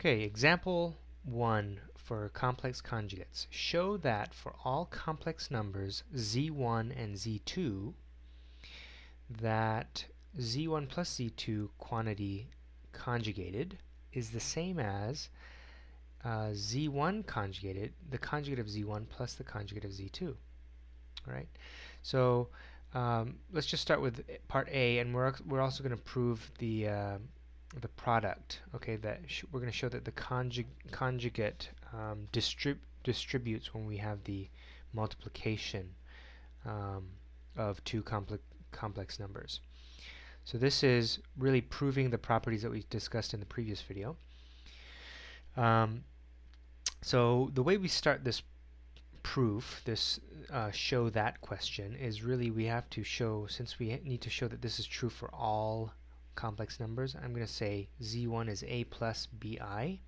Okay, example 1 for complex conjugates. Show that for all complex numbers z1 and z2, that z1 plus z2 quantity conjugated is the same as z1 conjugated, the conjugate of z1 plus the conjugate of z2. All right. So let's just start with part A, and we're also going to prove the product. Okay, that we're going to show that the conjugate distributes when we have the multiplication of two complex numbers. So this is really proving the properties that we discussed in the previous video. So the way we start this proof, this show that question, is really we have to show, since we need to show that this is true for all complex numbers, I'm going to say z1 is a plus bi,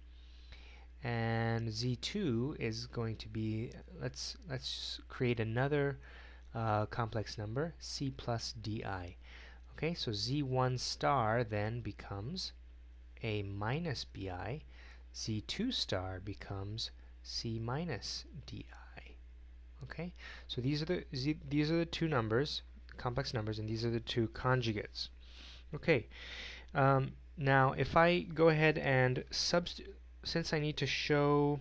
and z2 is going to be, let's create another complex number, c plus di. Okay, so z1 star then becomes a minus bi, z2 star becomes c minus di. Okay, so these are the two numbers, complex numbers, and these are the two conjugates. Okay, now if I go ahead and since I need to show,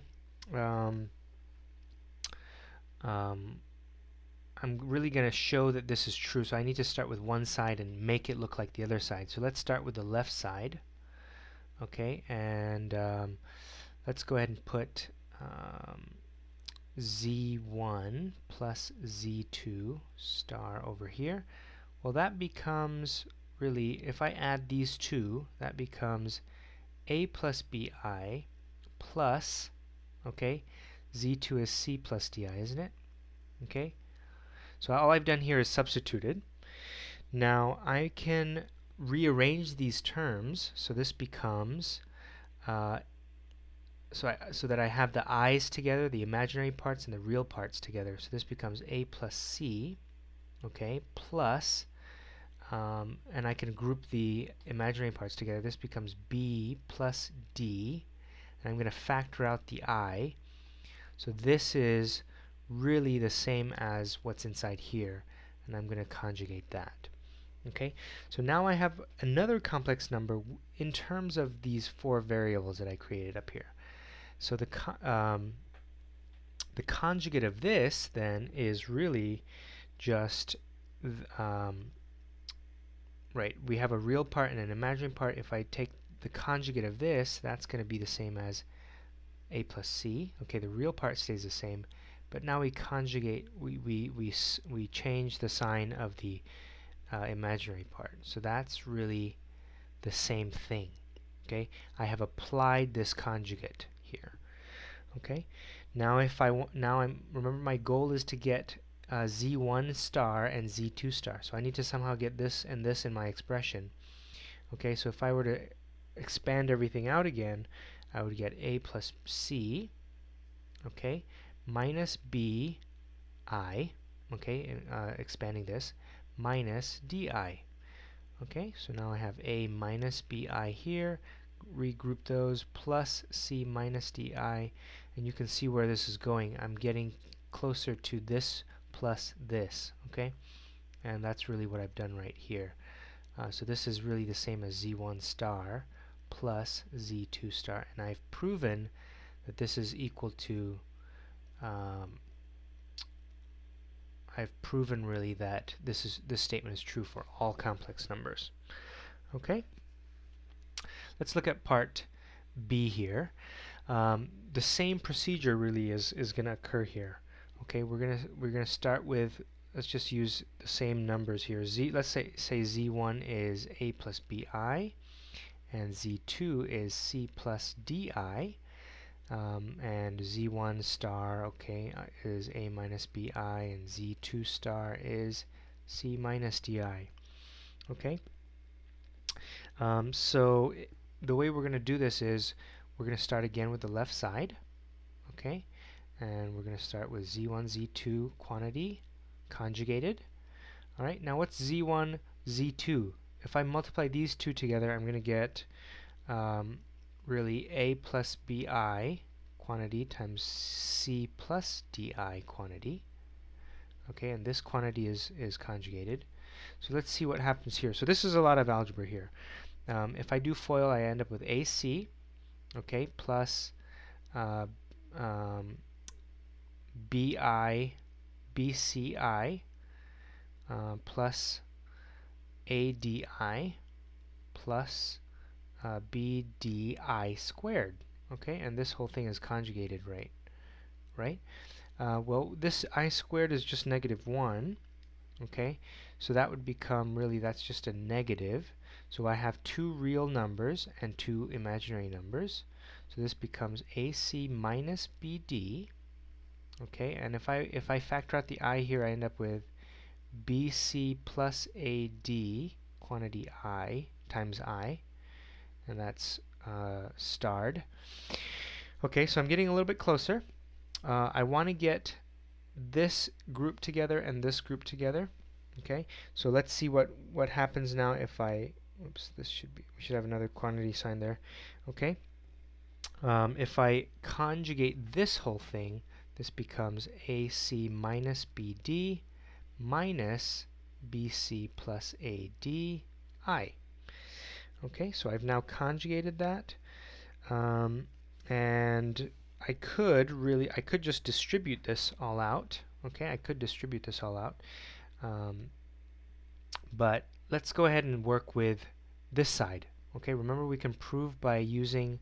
I'm really going to show that this is true, so I need to start with one side and make it look like the other side. So let's start with the left side. Okay, and let's go ahead and put z1 plus z2 star over here. Well, that becomes really, if I add these two, that becomes a plus bi plus, okay, z2 is c plus di, isn't it? Okay, so all I've done here is substituted. Now I can rearrange these terms, so this becomes so that I have the i's together, the imaginary parts, and the real parts together. So this becomes a plus c, okay, plus, and I can group the imaginary parts together. This becomes b plus d, and I'm going to factor out the I. So this is really the same as what's inside here, and I'm going to conjugate that. Okay, so now I have another complex number in terms of these four variables that I created up here. So the conjugate of this then is really just right, we have a real part and an imaginary part. If I take the conjugate of this, that's going to be the same as a plus c. Okay, the real part stays the same, but now we conjugate, we change the sign of the imaginary part. So that's really the same thing. Okay, I have applied this conjugate here. Okay, now if I want, remember my goal is to get z1 star and z2 star. So I need to somehow get this and this in my expression. Okay, so if I were to expand everything out again, I would get a plus c, okay, minus bi, okay, expanding this, minus di. Okay, so now I have a minus bi here, regroup those, plus c minus di, and you can see where this is going. I'm getting closer to this plus this, okay, and that's really what I've done right here. So this is really the same as z1 star plus z2 star, and I've proven that this is equal to, I've proven really that this statement is true for all complex numbers. Okay, let's look at part B here. The same procedure really is going to occur here. Okay, we're gonna start with, let's just use the same numbers here. Let's say z1 is a plus bi, and z2 is c plus di, and z1 star, okay, is a minus bi, and z2 star is c minus di. Okay, so the way we're going to do this is we're going to start again with the left side, okay, and we're going to start with z1 z2 quantity conjugated. Alright, now what's z1 z2? If I multiply these two together, I'm going to get really a plus bi quantity times c plus di quantity. Okay, and this quantity is conjugated. So let's see what happens here. So this is a lot of algebra here. If I do FOIL, I end up with AC, okay, plus uh, um, BI, BCI, plus ADI, plus BDI squared. Okay, and this whole thing is conjugated, right? Well, this I squared is just -1. Okay, so that would become, really, that's just a negative. So I have two real numbers and two imaginary numbers. So this becomes AC minus BD. Okay, and if I factor out the I here, I end up with BC plus AD quantity I times I, and that's starred. Okay, so I'm getting a little bit closer. I want to get this group together and this group together. Okay, so let's see what happens now if I, oops, this should be, we should have another quantity sign there. Okay, if I conjugate this whole thing, this becomes AC minus BD minus BC plus ADI. Okay, so I've now conjugated that, and I could just distribute this all out. Okay, I could distribute this all out, but let's go ahead and work with this side. Okay, remember, we can prove by using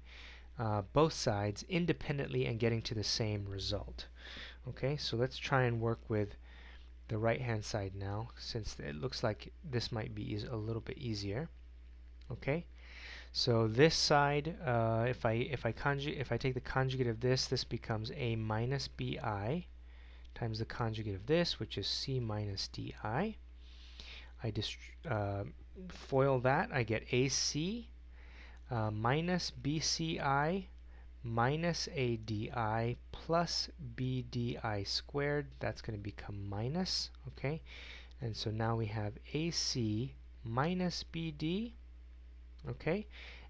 both sides independently and getting to the same result. Okay, so let's try and work with the right hand side now, since it looks like this might be a little bit easier. Okay, so this side, if I take the conjugate of this, this becomes A minus BI times the conjugate of this, which is C minus DI. I FOIL that, I get AC minus BCI minus ADI plus BDI squared. That's going to become minus, okay? And so now we have AC minus BD, okay?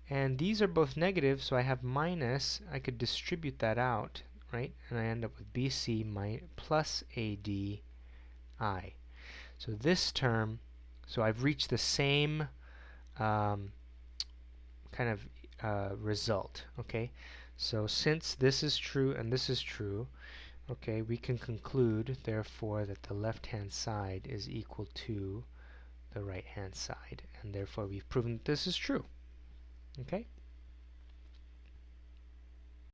And these are both negative, so I have minus. I could distribute that out, right? And I end up with BC plus ADI. So this term, so I've reached the same kind of result, okay? So since this is true and this is true, okay, we can conclude, therefore, that the left-hand side is equal to the right-hand side, and therefore we've proven that this is true, okay?